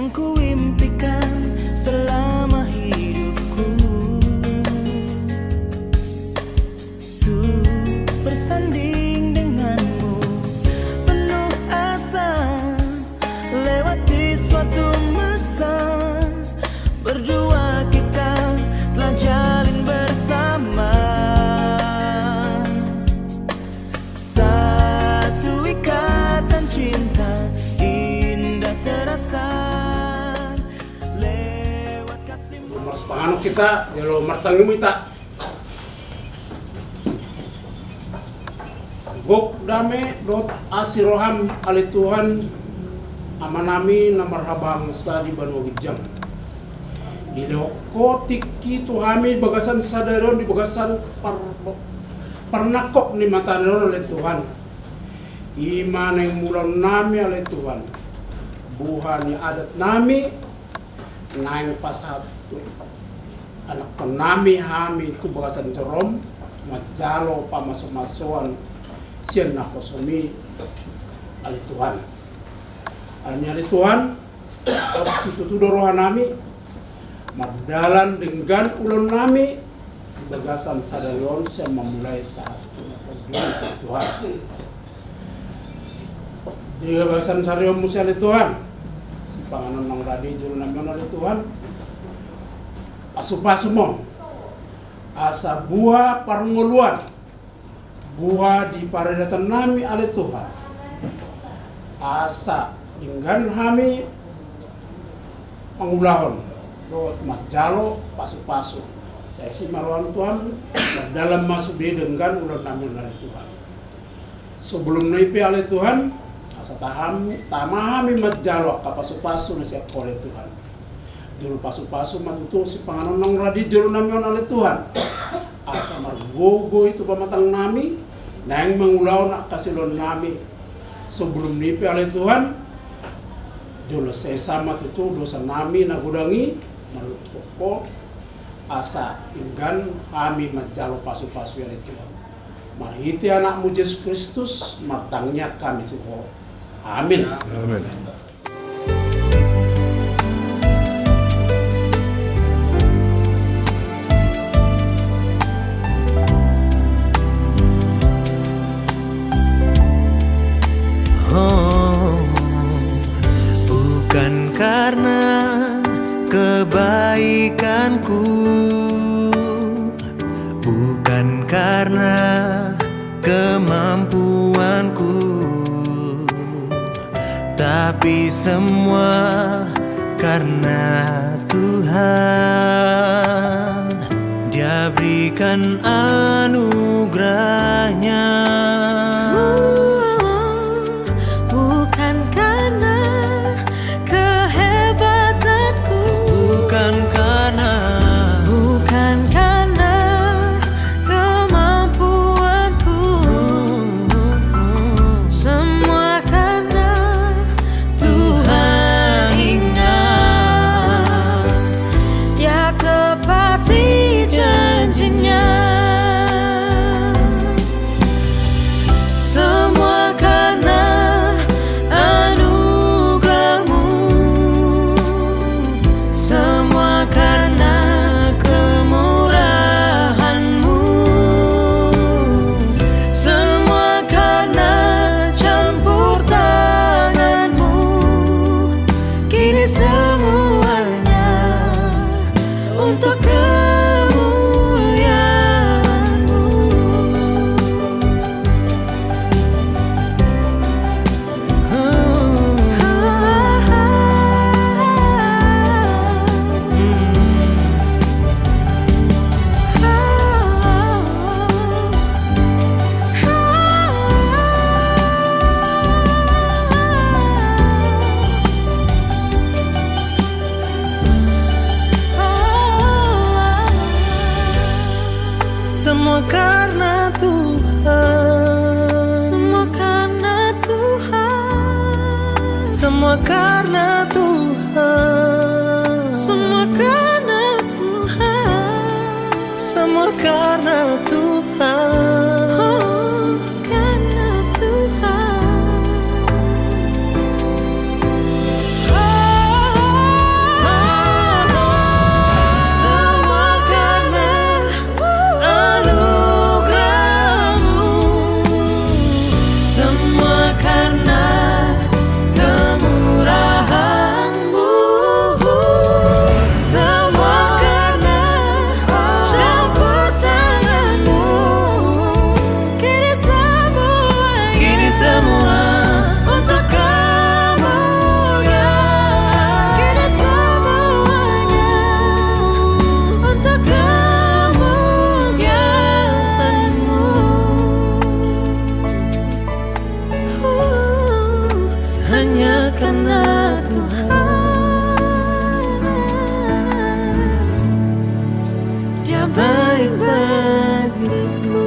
yang kuimpikan selama hidupku, tuh bersanding denganmu, penuh asa lewati suatu masa, berdua kita telah jalin bersama. Satu ikatan cinta indah terasa lewat kasihmu. Mas panganut kita jalo martangi mita. Gok dame dot asiroham ali Tuhan amanami na marhabang sa di Banua Gijang. Di doko tiki tuhami bagasan sadaron di bagasan pernakok ni mata daron oleh Tuhan. Iman yang mulan nami oleh Tuhan. Buhan yang adat nami naing pasatu anak penami hami ku bagasan cerom majalo pamasuk-masuan sian nakosomi oleh Tuhan. Alamiah Tuhan, situ rohan nami, mardalan dengan ulun nami, bagasan sadarion yang memulai saat Tuhan. Jika bagasan sadarion musia oleh Tuhan, si panganan nang radi juru namion oleh Tuhan, asupa-sumong, asa buah parnguluan, buah di paredatan nami oleh Tuhan, asa dengan kami pangulahon lewat majalo pasu-pasu sesi maruan Tuhan dalam masuk di dengan ulang namun dari Tuhan sebelum naipi oleh Tuhan asa tamahami majalo ka pasu-pasu na siap oleh Tuhan dulu pasu-pasu matutu si panganon nang radi jero namun oleh Tuhan asa margogo itu pamatang nami nang mangulaw na kasilon nami sebelum naipi oleh Tuhan jolo sesama tutu dosa nami nagudangi marupoko asa inggan kami majalo pasu-pasu yang itu marhiti anakmu Yesus Kristus martangnya kami tuho amin Amin. Bukan karena kebaikanku, bukan karena kemampuanku, tapi semua karena Tuhan. Dia berikan anugerahnya. Semua karena Tuhan, semua karena Tuhan, semua karena Tuhan, semua karena Tuhan, semua karena Tuhan, oh, karena Tuhan. Oh, hanya karena Tuhan, Dia baik bagiku.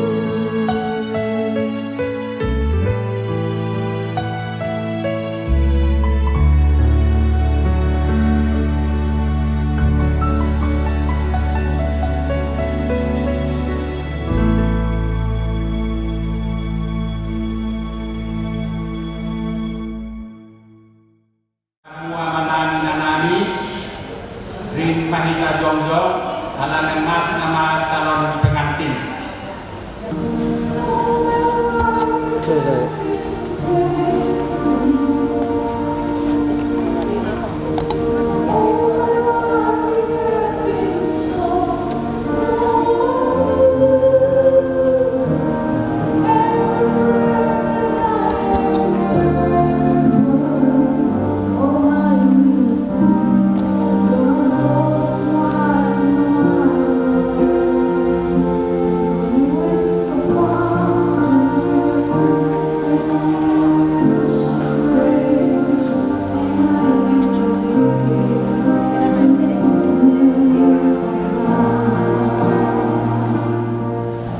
Ring Mahita Jongjol adalah nama calon pengantin.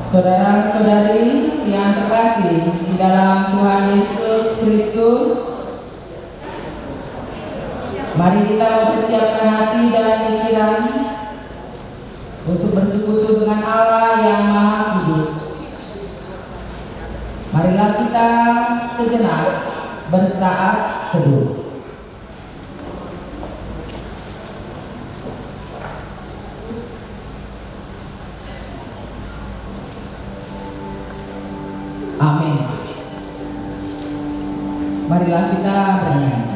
Saudara-saudari yang terkasih di dalam Tuhan Yesus Kristus, mari kita mempersiapkan hati dan pikiran untuk bersekutu dengan Allah yang Maha Kudus. Marilah kita sejenak bersaat teduh. Amin. Marilah kita bernyanyi.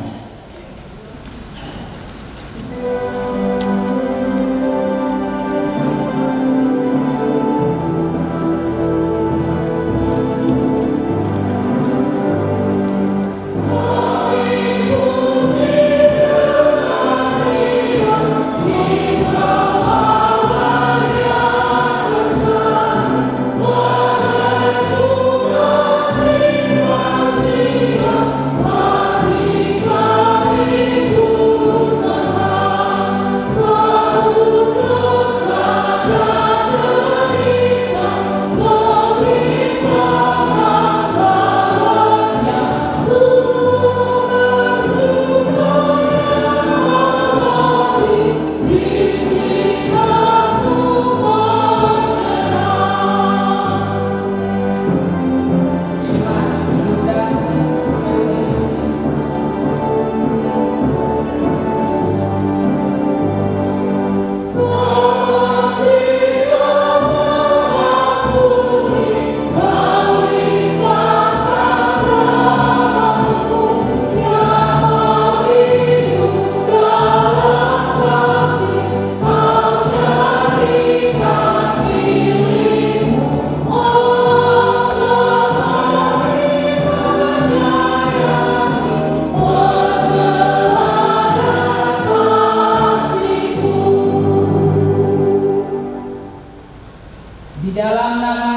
Di dalam nama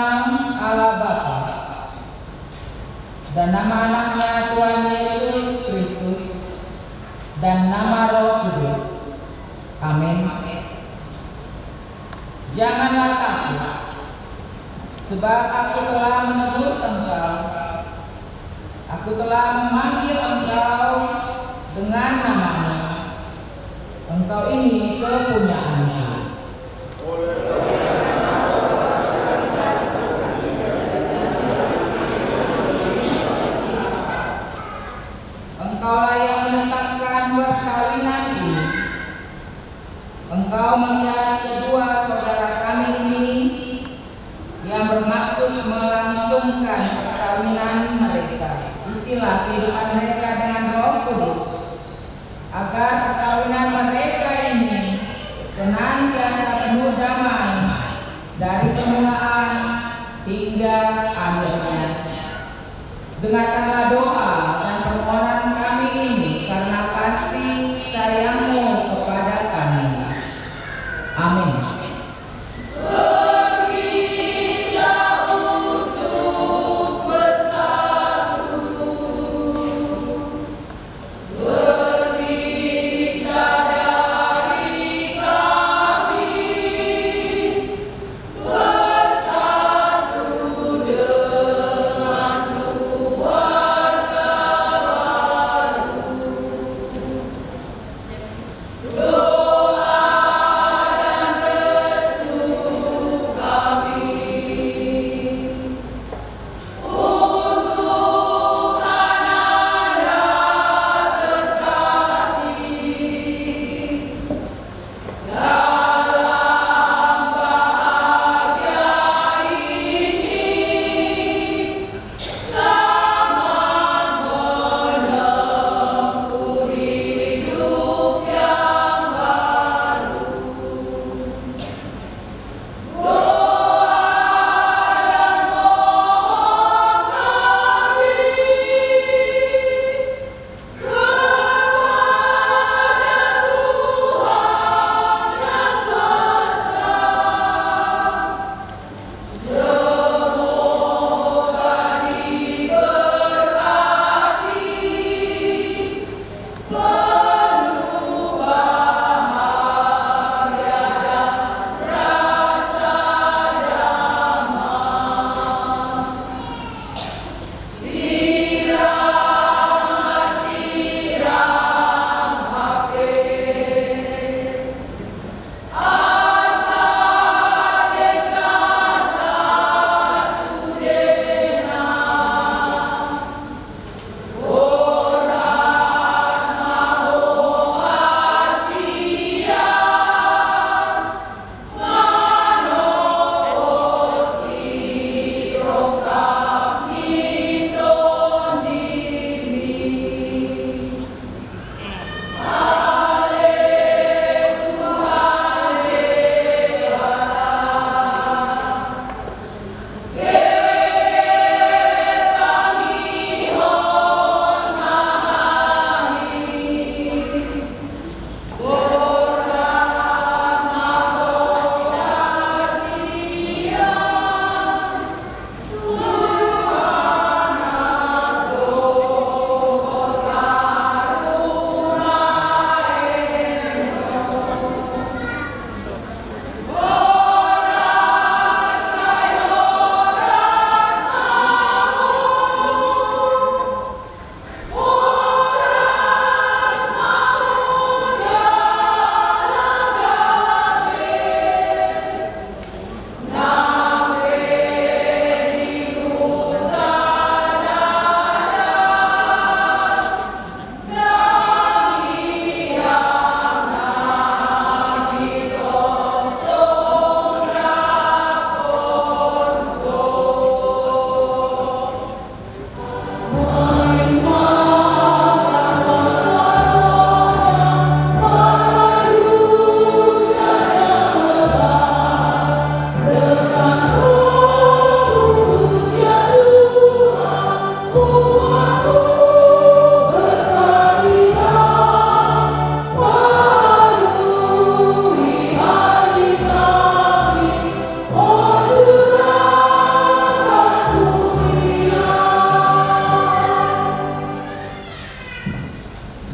Allah Bapa dan nama anaknya Tuhan Yesus Kristus dan nama Roh Kudus. Amin. Janganlah takut, sebab aku telah menebus engkau. Aku telah memanggil engkau dengan namanya. Engkau ini kepunyaanku. Engkaulah yang menetapkan perkawinan ini. Engkau melihat kedua saudara kami ini yang bermaksud melangsungkan perkawinan mereka. Isilah kehidupan mereka dengan Roh Kudus, agar perkawinan mereka ini senantiasa penuh damai dari permulaan hingga akhirnya. Dengarkanlah doa dan permohonan kami ini karena kasih sayangmu kepada kami. Amin. Berpisah untuk bersatu.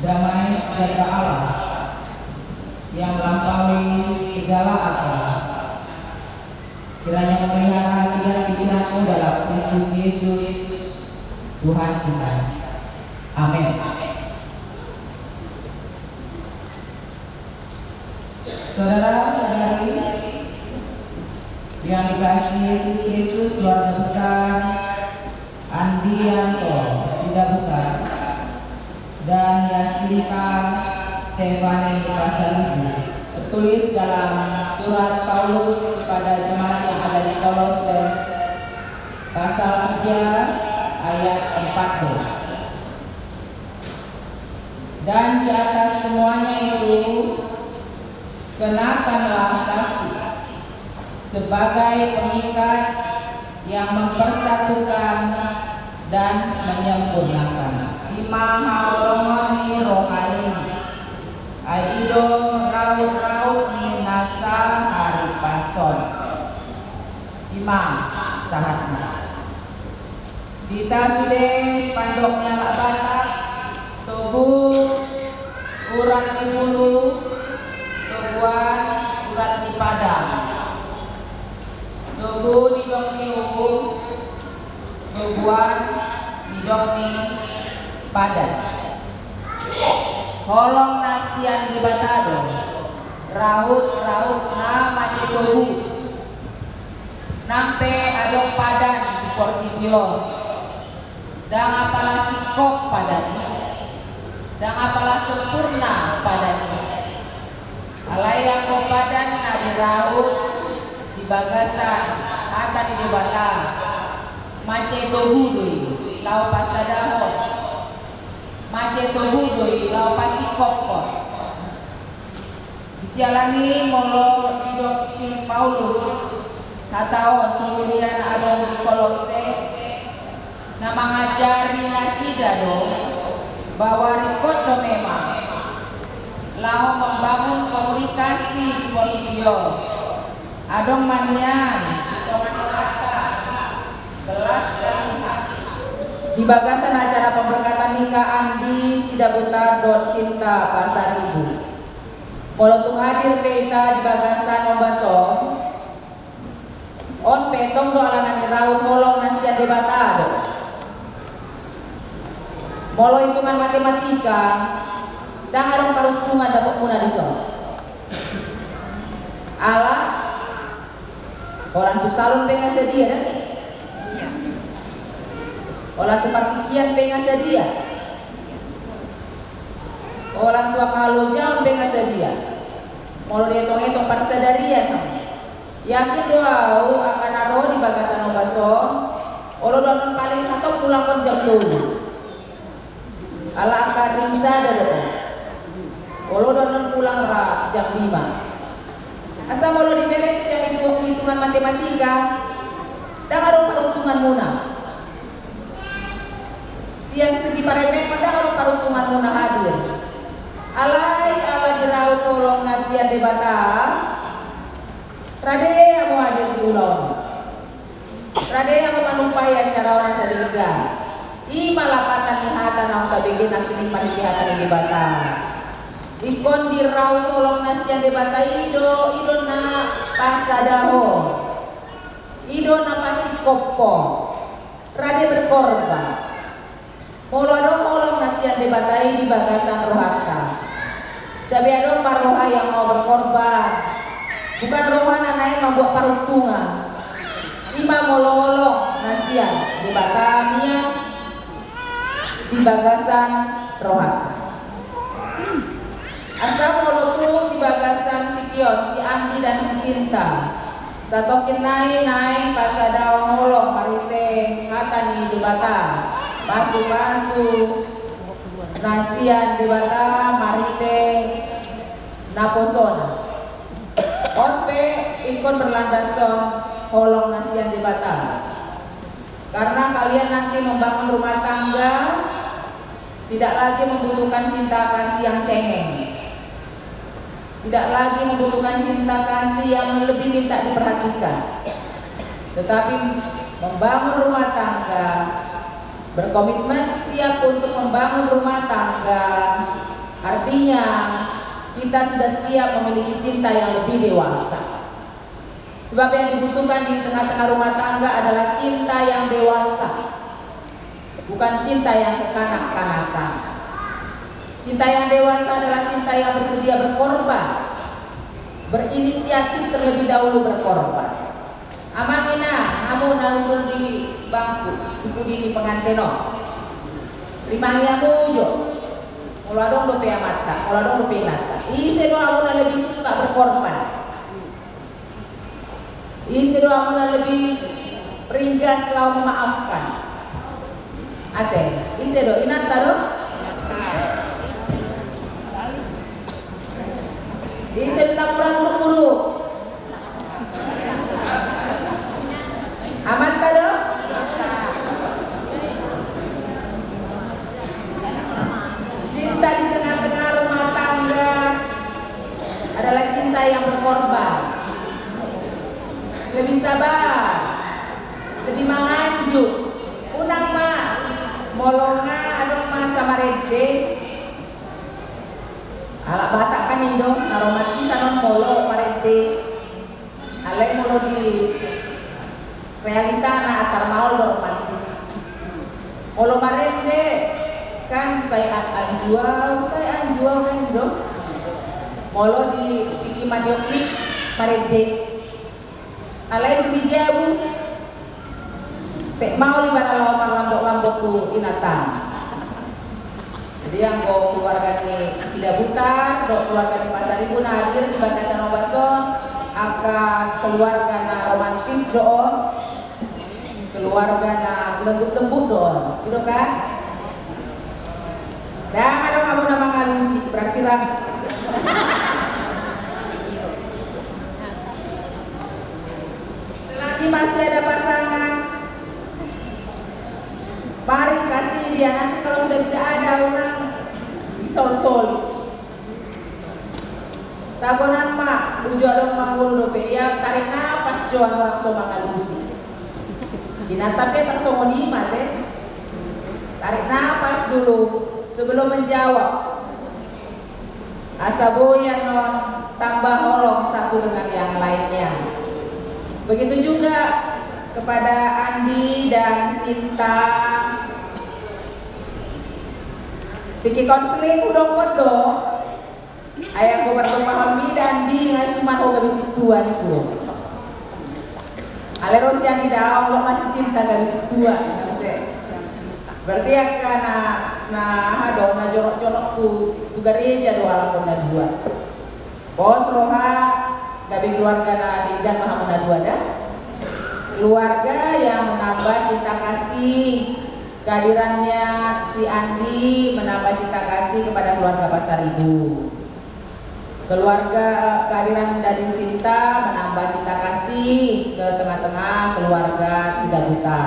damai sejahtera Allah yang melampaui segala akal, kiranya memelihara hati dan pikiranmu dalam Kristus Yesus Tuhan kita. Amin. Saudara-saudari yang dikasihi Yesus Kristus, keluarga besar Andi Yanto Sida Besar dan Yasinta Stefani Pasaribu, tertulis dalam surat Paulus kepada jemaat yang ada di Kolose pasal 3 ayat 14. Dan di atas semuanya itu kenakanlah kasih sebagai pengikat yang mempersatukan dan menyempurnakan. Imahoromoni rohani aido raut-raut minasa hari pason imam sahatna kita sudah pandoknya lak batak tubuh urat di bulu tubuhan urat di padang tubuh di dongni hukum tubuhan di dongni padan holong nasian di batado raut-raut na macetobu nampe adong padan di portibio dan apalah sikok padani dan apalah sempurna padani alayang ko padan na di raut di bagasan atan di bata macetobu lau pasadahon macetobu lau pasikok disialani molo hidup si Paulus kataon kemudian ada di Kolose na mengajari nasida do bahwa rikot do memang lau membangun komunikasi di Bolivia adong manian belas kasihan di bagasan acara pemberkatan nikah Andi Sidabutar Dot Sinta Pasaribu. Molotung hadir peita di bagasan ombasong on petong do alanani raut holong nasian debatado. Molo hitungan matematika dan arong paruntungan dapat muna diso. Ala orang tu salon pengas dia nanti. Orang tu partikian pengas dia. Orang tua kalau jam pengas dia. Molo dia tong parsadarian. Yakin doa akan aro di bagasan obaso. Olo donon paling atau pulang kon jam 2. Ala akar ringsa dado. Olo donon pulang ra jam 5. Asa molo di berek siang hitungan matematika. Dan aro peruntungan muna. Siang segi paremen pada aro peruntungan muna hadir. Alai ala diraut tolong nasian debata Rade yang mau hadir di ulang Rade yang mau manumpai acara orang sadingga Ima lapatan nihatan ang kabigin ang kinimpan nihatan ng debata Ikon diraut tolong nasian debata ido na pasadaho Ido na pasikopo Rade berkorban Molo adong holong nasian debatai di bagasan rohaka. Tapi adong paroha yang mau berkorban. Bukan roha nanai membuat paruntungan. Ima molo-molo nasian debatamia di bagasan rohaka. Asa molo tuh di bagasan pikion si Andi dan si Sinta. Satokin naik pasadaw molo marite hatani debata. Pasu-pasu nasian debata marite naposona onpe ikon berlandason holong nasian debata karena kalian nanti membangun rumah tangga tidak lagi membutuhkan cinta kasih yang cengeng, tidak lagi membutuhkan cinta kasih yang lebih minta diperhatikan, tetapi membangun rumah tangga berkomitmen siap untuk membangun rumah tangga artinya kita sudah siap memiliki cinta yang lebih dewasa. Sebab yang dibutuhkan di tengah-tengah rumah tangga adalah cinta yang dewasa, bukan cinta yang kekanak-kanakan. Cinta yang dewasa adalah cinta yang bersedia berkorban, berinisiatif terlebih dahulu berkorban. Amangina, namun nalungul di bangku, di penganteno. Rimangi amujo, muladong dope amata, muladong dope nata. Ise doa muna lebih suka berkorban. Ise doa muna lebih ringkas selalu memaafkan. Ate, ise do inata do. Ise do namurang muru-muru. Amata do. Cinta di tengah-tengah rumah tangga adalah cinta yang berkorban, lebih sabar, lebih manganjuk. Unang ma, molonga, adong ma sama rede. Alak batak kan idong, naromati sanon molo marede. Alay molo di realita na atar maul romantis. Molo marede. Kan saya anjual kan gitu. Molo di madioklik marede. Alai di jabu. Sek mau li bara lawan lambok-lambok tu inatan. Jadi yang go keluarga ni sudah butar, keluarga di Pasar Ibu hadir di Bagasan Obason, aka keluarga na romantis doon. Keluarga na lembut-lembut doon. Gitu kan? Dan ada kamu nama ngalusi, berarti ragu. Selagi masih ada pasangan, mari kasih dia. Nanti kalau sudah tidak ada orang disol-soli. Tagonan mak, tujuh adong manggul dope ya tarik napas joan orang soma ngalusi. Dinatapnya tersongoni mate. Tarik napas dulu. Sebelum menjawab, asaboya non tambah holong satu dengan yang lainnya. Begitu juga kepada Andi dan Sinta. Bikin konseling udong podo. Ayah gue bertumpah mi dan Andi nggak cuma hoga bisi tua nih bro. Aleros yang tidak Allah masih Sinta gak bisi tua. Berarti akan nah jorok-jorok tu gereja doa lakon dua. Bos roha gabi keluarga na dinggan mahamuna dua dah. Keluarga yang menambah cinta kasih, kehadirannya si Andi menambah cinta kasih kepada keluarga Pasar Ibu. Keluarga kehadiran dari Sinta menambah cinta kasih ke tengah-tengah keluarga Sidabuta.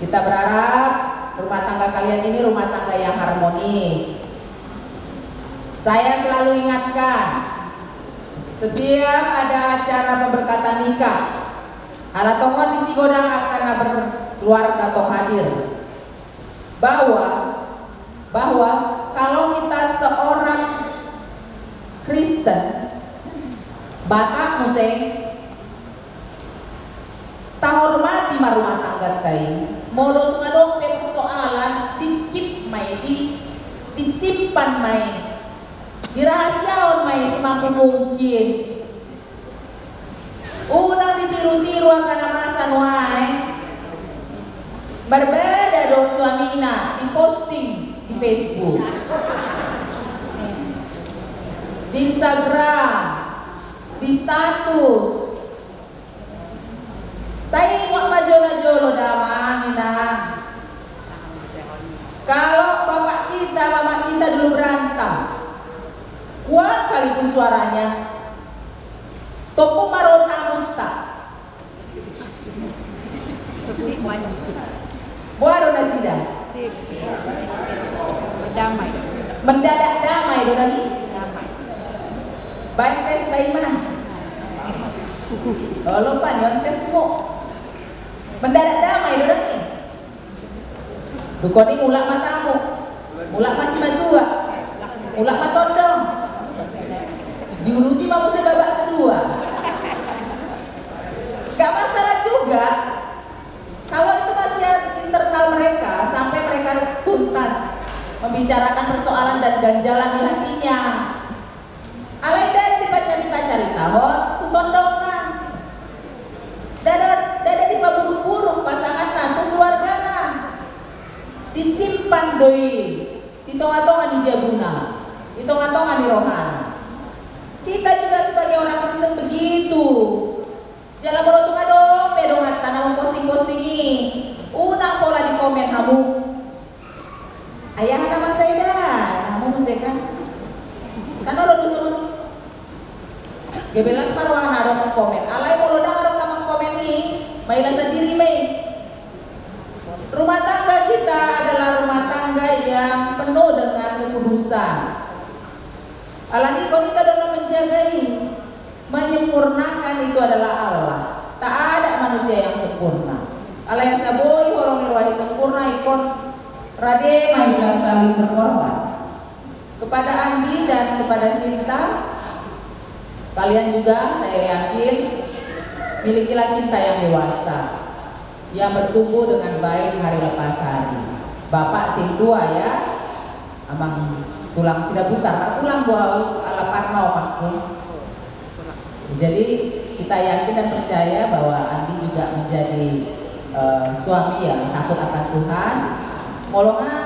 Kita berharap rumah tangga kalian ini rumah tangga yang harmonis. Saya selalu ingatkan, setiap ada acara pemberkatan nikah, ala tongon di Sigodang akan berkeluarga tong hadir. Bahwa kalau kita seorang Kristen, batak museng, tak hormati rumah tangga kai. Molo tu ngadong persoalan dikit mai disimpan mai dirahasiaon mai semampu mungkin. Unang ditiru-tiru akan amasan wae. Berbeda dong suamina diposting di Facebook, di Instagram, di status. Tapi wak majolo-jolo damang ina. Kalau bapak kita dulu berantem, kuat kali pun suaranya. Topo marona muntah. Buat dona sida. Damai. Mendadak damai dona lagi. Baik tes baik mah. Lupa nih tes mo. Mendadak damai dona lagi. Dukoni mulak matamu. Mulak masih matua. Mulak matondo. berjalan di hatinya. Alai dada dipacari-pacari tahot, tutondong na. Dada dipaburu-buru pasangan na, tu keluarga na. Disimpan doi, ditonga-tonga di jaguna, ditonga-tonga di rohana. Kita juga sebagai orang Kristen begitu. Jalan bolotung adong, pedong at tanah posting-postingi. Unang pola di komen kamu. Ayah nama saya kamu musika. Kan lo dusun. Gebelas marwana adong komen. Alay bolodang adong namang komen ni. Mailah sendiri mai. Rumah tangga kita adalah rumah tangga yang penuh dengan kekudusan. Alani kau kita dalam menjagai, menyempurnakan itu adalah Allah. Tak ada manusia yang sempurna. Allah yang saboi orang nirwahi sempurna ikon rade mailah saling berkorban. Kepada Andi dan kepada Sinta, kalian juga saya yakin milikilah cinta yang dewasa, yang bertumbuh dengan baik hari lepas hari. Bapak sing tua ya, amang tulang sudah buta, tulang buau ala parno makku. Jadi kita yakin dan percaya bahwa Andi juga menjadi suami yang takut akan Tuhan. Molonga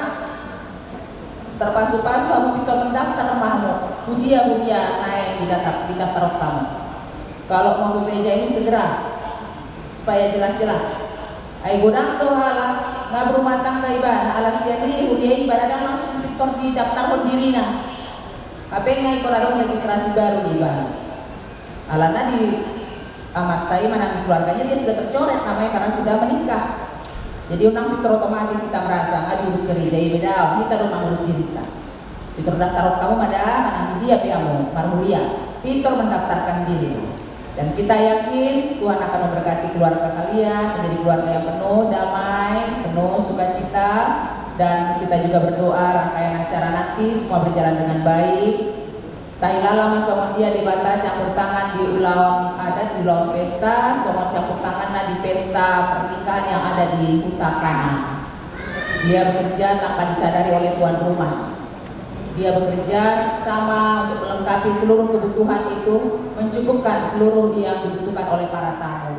terpasu-pasu kamu pintu mendaftar rumahmu, hudia naik di daftar kamu. Kalau mau ke gereja ini segera supaya jelas-jelas. Ai godang dohala nggak berumah tangga ibadah alasan ini hudia ibadah dan langsung pintu di daftar dirina. Apa ngai kalau registrasi baru ibadah. Alana di amatai mana keluarganya dia sudah tercoret namanya karena sudah menikah. Jadi unang pintu otomatis kita merasa nggak diurus gereja ya beda. Kita rumah urus diri kita. Pintu daftar kamu ada mana dia piamu marmuria. Pintu mendaftarkan diri. Dan kita yakin Tuhan akan memberkati keluarga kalian menjadi keluarga yang penuh damai, penuh sukacita, dan kita juga berdoa rangkaian acara nanti semua berjalan dengan baik. Tahilala masongon dia di bata campur tangan di ulang adat di ulang pesta, songon campur tangan di pesta pernikahan yang ada di Hutakana. Dia bekerja tanpa disadari oleh tuan rumah. Dia bekerja sama untuk melengkapi seluruh kebutuhan itu, mencukupkan seluruh yang dibutuhkan oleh para tamu.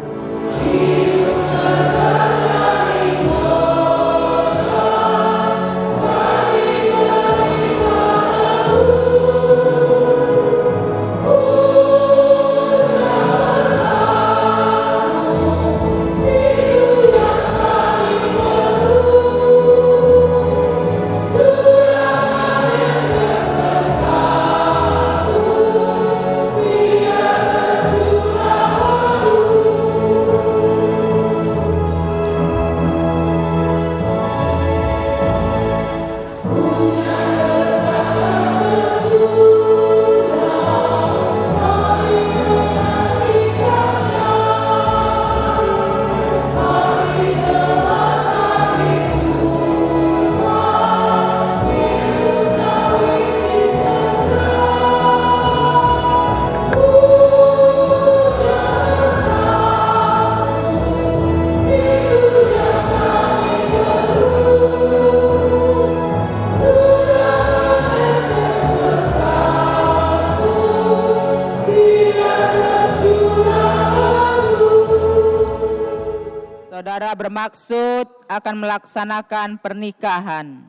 Saudara bermaksud akan melaksanakan pernikahan.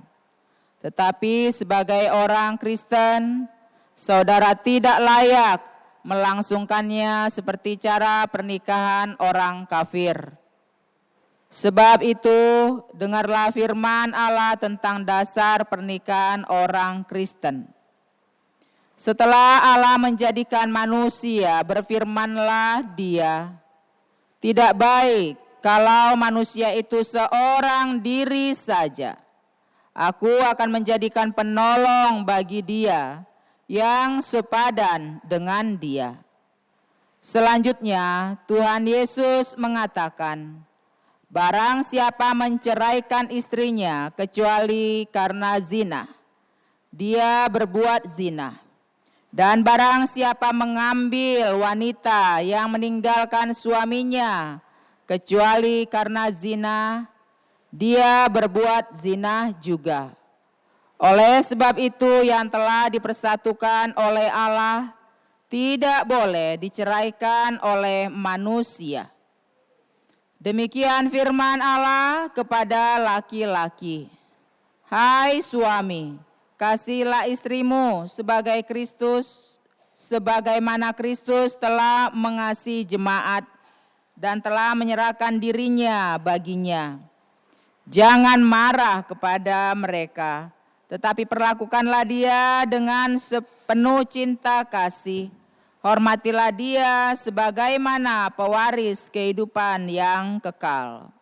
Tetapi sebagai orang Kristen, saudara tidak layak melangsungkannya seperti cara pernikahan orang kafir. Sebab itu, dengarlah firman Allah tentang dasar pernikahan orang Kristen. Setelah Allah menjadikan manusia, berfirmanlah Dia, "Tidak baik kalau manusia itu seorang diri saja. Aku akan menjadikan penolong bagi dia yang sepadan dengan dia." Selanjutnya, Tuhan Yesus mengatakan, "Barang siapa menceraikan istrinya kecuali karena zina, dia berbuat zina. Dan barang siapa mengambil wanita yang meninggalkan suaminya kecuali karena zina, dia berbuat zina juga. Oleh sebab itu yang telah dipersatukan oleh Allah tidak boleh diceraikan oleh manusia. Demikian firman Allah kepada laki-laki. Hai suami, kasihilah istrimu sebagai Kristus, sebagaimana Kristus telah mengasihi jemaat dan telah menyerahkan dirinya baginya. Jangan marah kepada mereka, tetapi perlakukanlah dia dengan sepenuh cinta kasih. Hormatilah dia sebagaimana pewaris kehidupan yang kekal.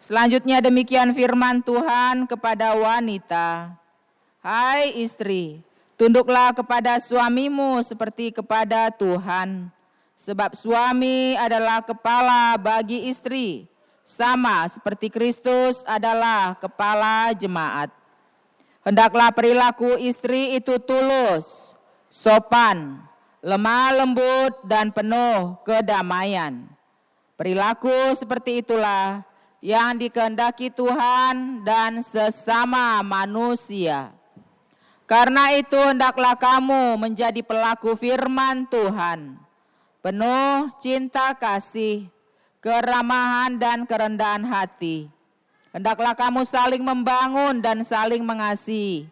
Selanjutnya demikian firman Tuhan kepada wanita. Hai istri, tunduklah kepada suamimu seperti kepada Tuhan. Sebab suami adalah kepala bagi istri, sama seperti Kristus adalah kepala jemaat. Hendaklah perilaku istri itu tulus, sopan, lemah lembut dan penuh kedamaian. Perilaku seperti itulah yang dikehendaki Tuhan dan sesama manusia. Karena itu hendaklah kamu menjadi pelaku firman Tuhan, penuh cinta kasih, keramahan dan kerendahan hati. Hendaklah kamu saling membangun dan saling mengasihi.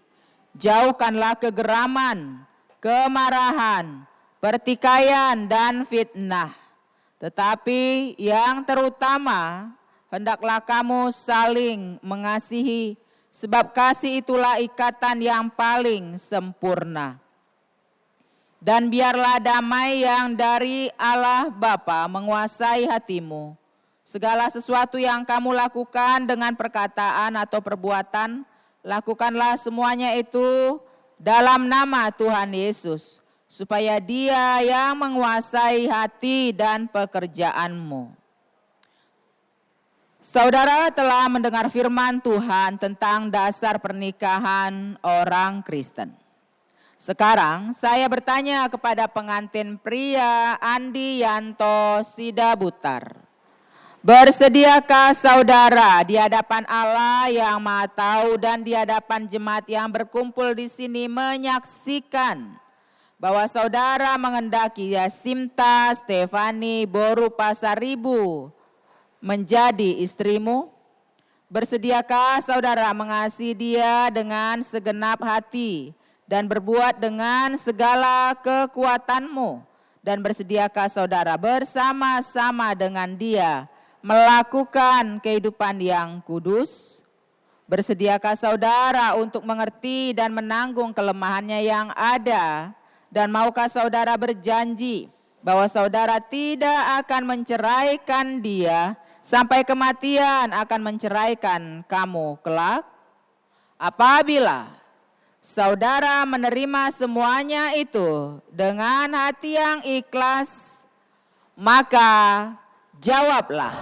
Jauhkanlah kegeraman, kemarahan, pertikaian dan fitnah. Tetapi yang terutama, hendaklah kamu saling mengasihi, sebab kasih itulah ikatan yang paling sempurna. Dan biarlah damai yang dari Allah Bapa menguasai hatimu. Segala sesuatu yang kamu lakukan dengan perkataan atau perbuatan, lakukanlah semuanya itu dalam nama Tuhan Yesus, supaya Dia yang menguasai hati dan pekerjaanmu. Saudara telah mendengar firman Tuhan tentang dasar pernikahan orang Kristen. Sekarang saya bertanya kepada pengantin pria Andi Yanto Sidabutar. Bersediakah saudara di hadapan Allah yang Maha Tahu dan di hadapan jemaat yang berkumpul di sini menyaksikan bahwa saudara menghendaki Yasimta Stefani Boru Pasaribu menjadi istrimu? Bersediakah saudara mengasihi dia dengan segenap hati dan berbuat dengan segala kekuatanmu? Dan bersediakah saudara bersama-sama dengan dia melakukan kehidupan yang kudus? Bersediakah saudara untuk mengerti dan menanggung kelemahannya yang ada? Dan maukah saudara berjanji bahwa saudara tidak akan menceraikan dia sampai kematian akan menceraikan kamu kelak? Apabila saudara menerima semuanya itu dengan hati yang ikhlas, maka jawablah.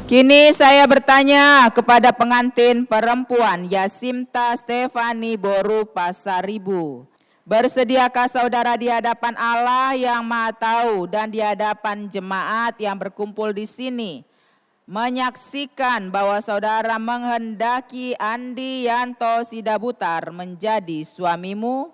Kini saya bertanya kepada pengantin perempuan Yasimta Stefani Boru Pasaribu. Bersediakah saudara di hadapan Allah yang Maha Tahu dan di hadapan jemaat yang berkumpul di sini menyaksikan bahwa saudara menghendaki Andi Yanto Sidabutar menjadi suamimu?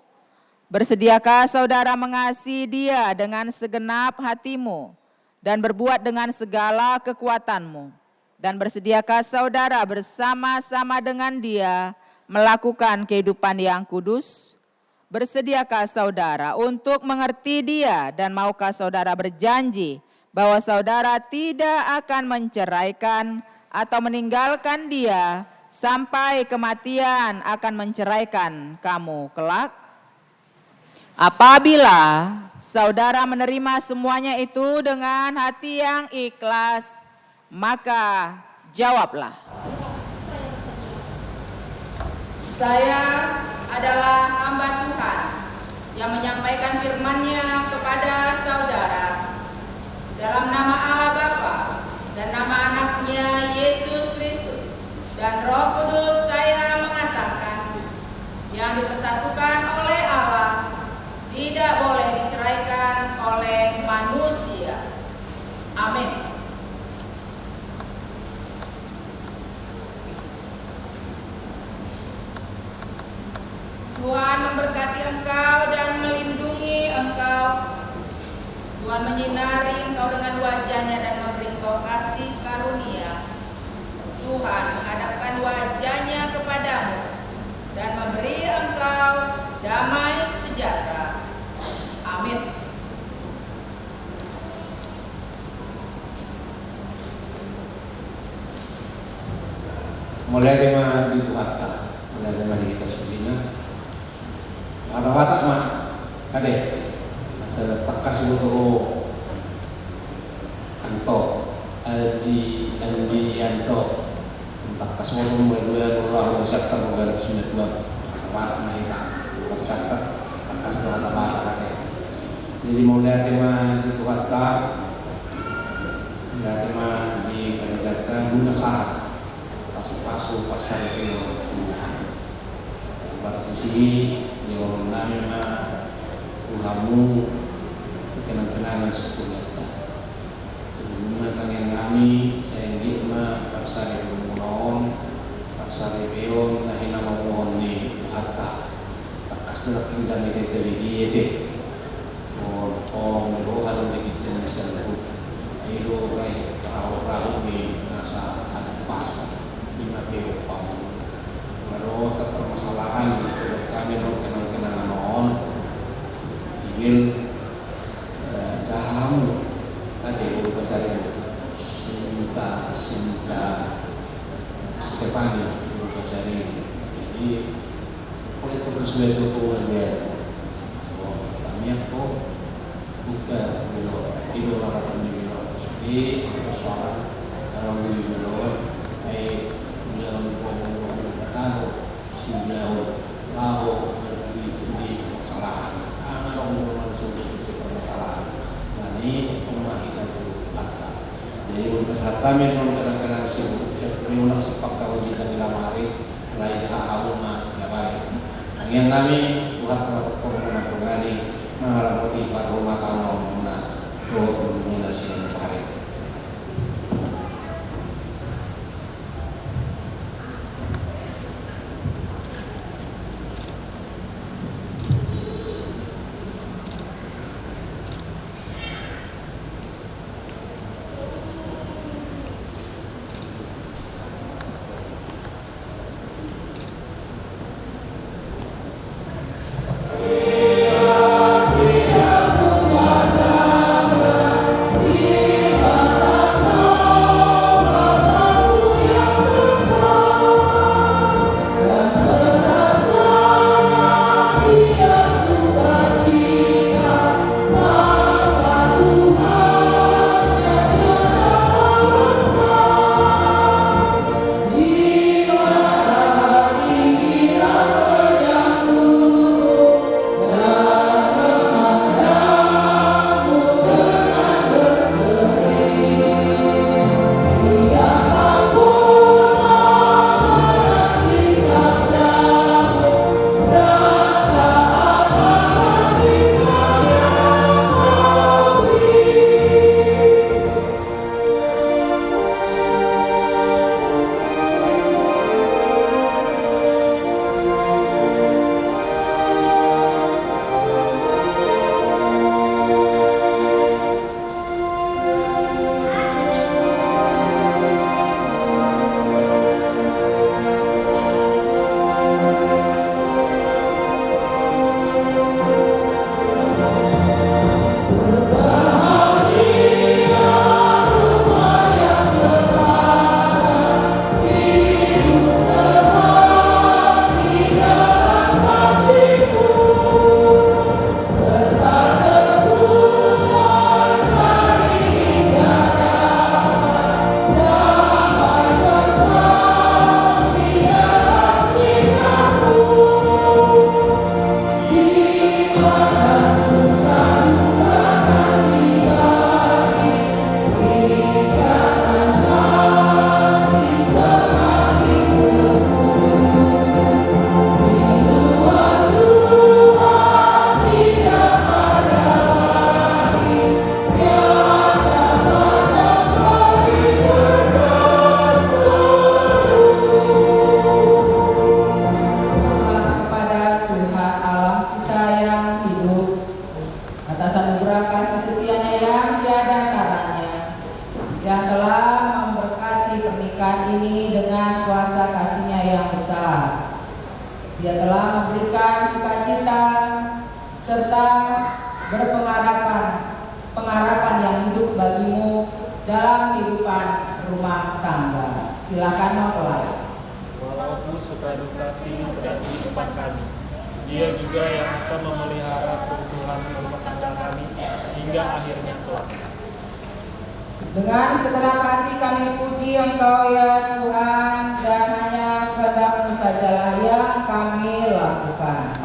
Bersediakah saudara mengasihi dia dengan segenap hatimu dan berbuat dengan segala kekuatanmu? Dan bersediakah saudara bersama-sama dengan dia melakukan kehidupan yang kudus? Bersediakah saudara untuk mengerti dia dan maukah saudara berjanji bahwa saudara tidak akan menceraikan atau meninggalkan dia sampai kematian akan menceraikan kamu kelak? Apabila saudara menerima semuanya itu dengan hati yang ikhlas, maka jawablah. Saya adalah hamba Tuhan yang menyampaikan firman-Nya kepada saudara. Dalam nama Allah Bapa dan nama Anaknya Yesus Kristus dan Roh Kudus saya mengatakan, yang dipersatukan oleh Allah tidak boleh diceraikan oleh manusia. Amin. Tuhan memberkati engkau dan melindungi engkau. Tuhan menyinari engkau dengan wajahnya dan memberi engkau kasih karunia. Tuhan menghadapkan wajahnya kepadamu dan memberi engkau damai sejahtera. Amin. Mulai tema di Tuhatta, mulai tema di kita sebina. Ada watak mah, kade. Asal takas untuk anto, aldi anto. Takas mau dua Allah bersabda mengarap sunat dua. Watak mah kita bersabda takas dua watak kade. Jadi mulai tema di Tuhatta, mulai tema di pendekatan munasah. Pasu pasal itu pada sini yang namanya ulamu kenang-kenangan sekolah sebelumnya kalian kami saya nikmat pasal itu mulon pasal itu nahi nama mohon ni hatta pakas nak tinggal di televisi itu orang harus dikicen selalu itu rai perahu ni nasa ada pasal Mateo Paul. Lalu permasalahan kami kenang-kenangan on ingin jam tadi berupa saya Sinta Stefani berupa cari jadi oleh terus besok dia kami aku buka bilo orang ini jadi persoalan kalau bilo di kesalahan, orang masuk permasalahan. Nah ini rumah kita itu kata. Jadi berkata memang kadang-kadang sibuk. Periulang sepak kalau kita dilamari, lain hal rumah ya baik. Yang kami buat permohonan pribadi mengharapi pada rumah kalau muna siang hari. memberikan sukacita serta pengharapan yang hidup bagimu dalam kehidupan rumah tangga. Silakan mempelai. Walaupun suka duka silih dalam kehidupan kami, Dia juga yang akan memelihara keutuhan rumah tangga kami hingga akhirnya kelak. Dengan segenap hati kami puji Engkau ya Tuhan, dan hanya kehendak-Mu sajalah yang kami lakukan.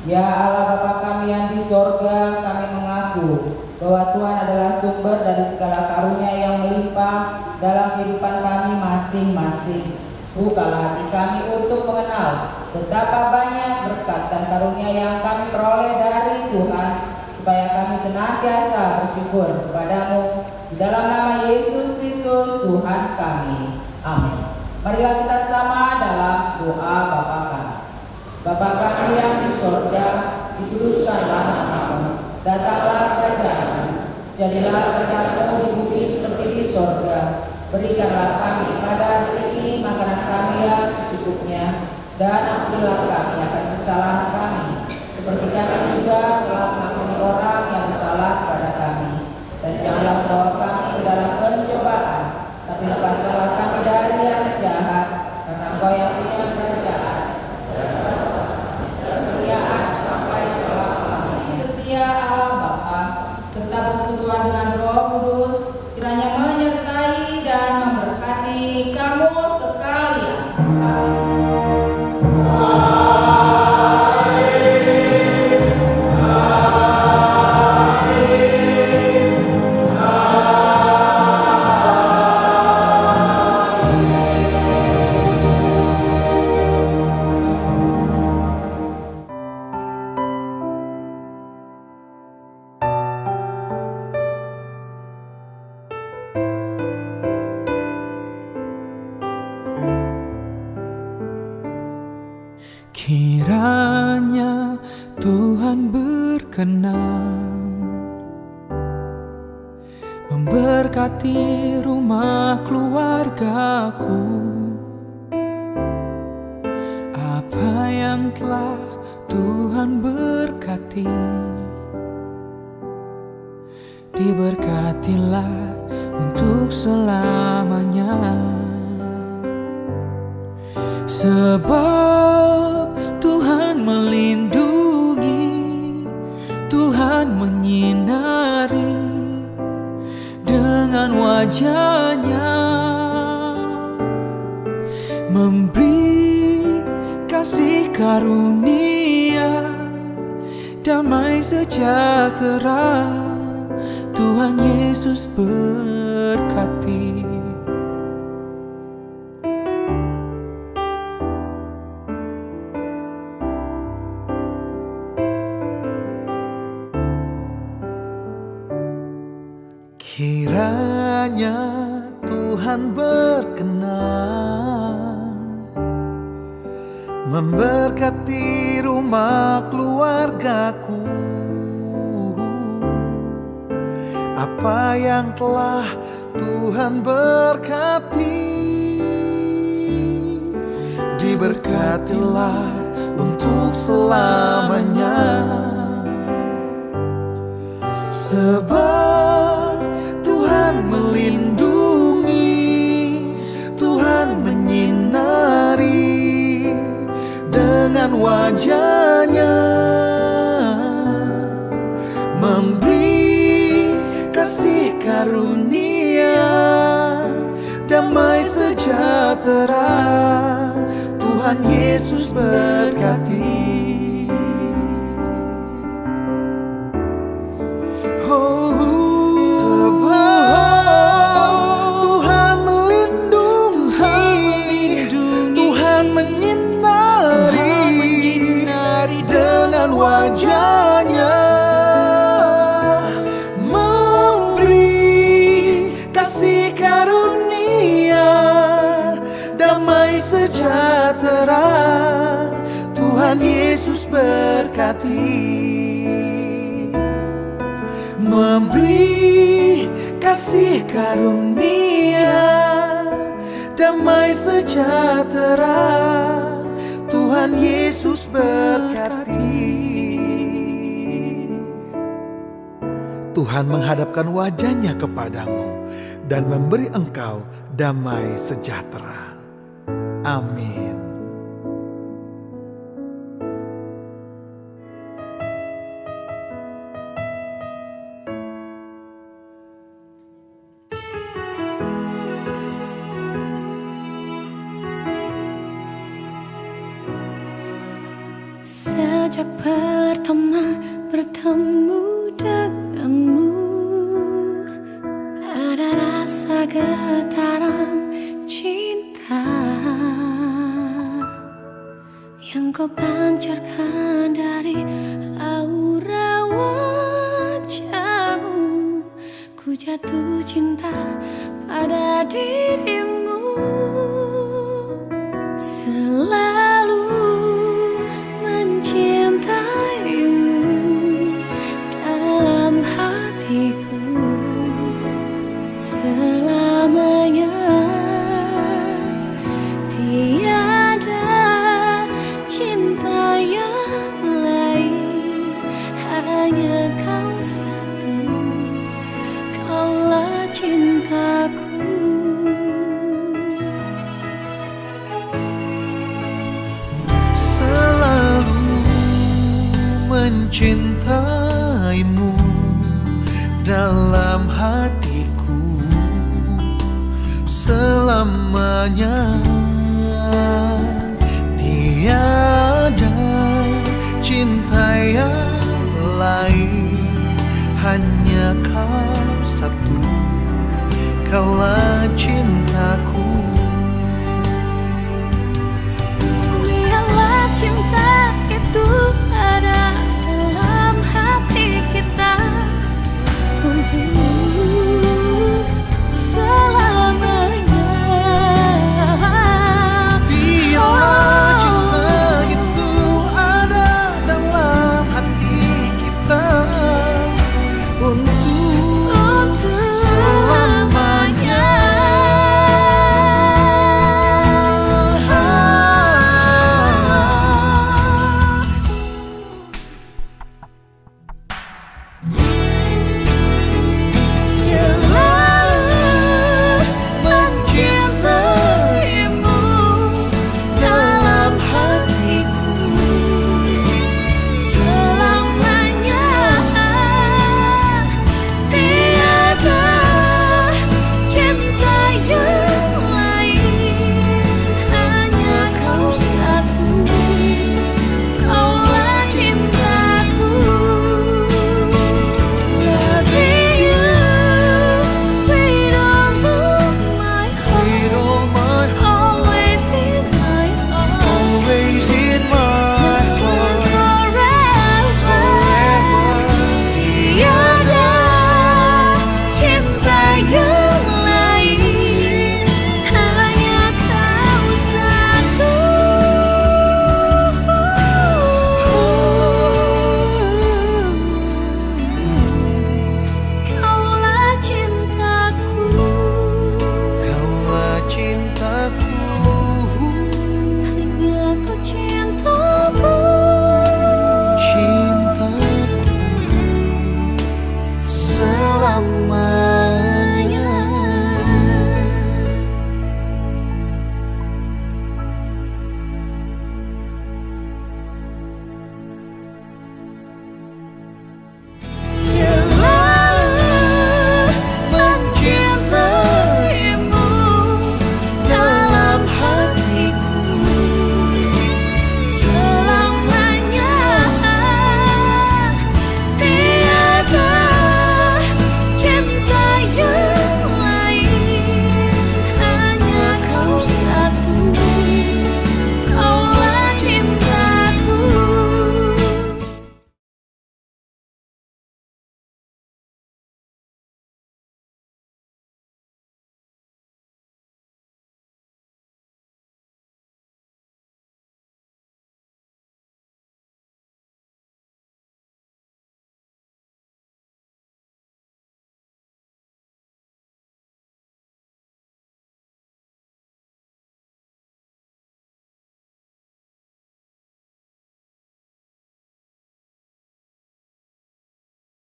Ya Allah Bapa kami yang di sorga, kami mengaku bahwa Tuhan adalah sumber dari segala karunia yang melimpah dalam kehidupan kami masing-masing. Bukalah hati kami untuk mengenal betapa banyak berkat dan karunia yang kami peroleh dari Tuhan, supaya kami senantiasa bersyukur kepadamu di dalam nama Yesus Kristus Tuhan kami. Amin. Marilah kita sama dalam doa Bapa kami. Bapa kami yang di sorga, dikuduskanlah namamu, datanglah kerajaan-Mu, jadilah kehendak-Mu di bumi seperti di sorga. Berikanlah kami pada hari ini makanan kami yang secukupnya, dan ampunilah kami akan kesalahan kami, seperti kami juga telah mengampuni orang yang bersalah kepada kami. Dan janganlah membawa kami ke dalam pencobaan, tapi lepaskanlah kami dari yang jahat, karena Engkau yang punya kerajaan, Allah Bapa, serta persekutuan dengan Roh Kudus, kiranya menyertai dan memberkati kamu sekalian. Kiranya Tuhan berkenan memberkati rumah keluargaku. Apa yang telah Tuhan berkati, diberkatilah untuk selamanya. Sebab Tuhan melindungi, Tuhan menyinari dengan wajah-Nya, memberi kasih karunia, damai sejahtera. Tuhan Yesus berkati. Kiranya Tuhan berkenan memberkati rumah keluargaku. Apa yang telah Tuhan berkati, diberkatilah untuk selamanya. Sebab Tuhan melindungi, Tuhan menyinari dengan wajah-Nya, memberi kasih karunia, damai sejahtera. Tuhan Yesus berkati. Sebab Tuhan melindungi, Tuhan menyinari dengan wajah-Nya, memberi kasih karunia, damai sejahtera. Tuhan Yesus berkati. Memberi kasih karunia, damai sejahtera. Tuhan Yesus berkati. Tuhan menghadapkan wajah-Nya kepadamu dan memberi engkau damai sejahtera. Amin. Sejak pertama bertemu denganmu, ada rasa getaran cinta yang kau pancarkan dari aura wajahmu. Ku jatuh cinta pada dirimu, selalu mencintaimu dalam hatiku selamanya. Tiada cinta yang lain, hanya kau satu, kaulah cintaku. Mencintaimu dalam hatiku selamanya. Tiada cinta yang lain, hanya kau satu, kaulah cintaku.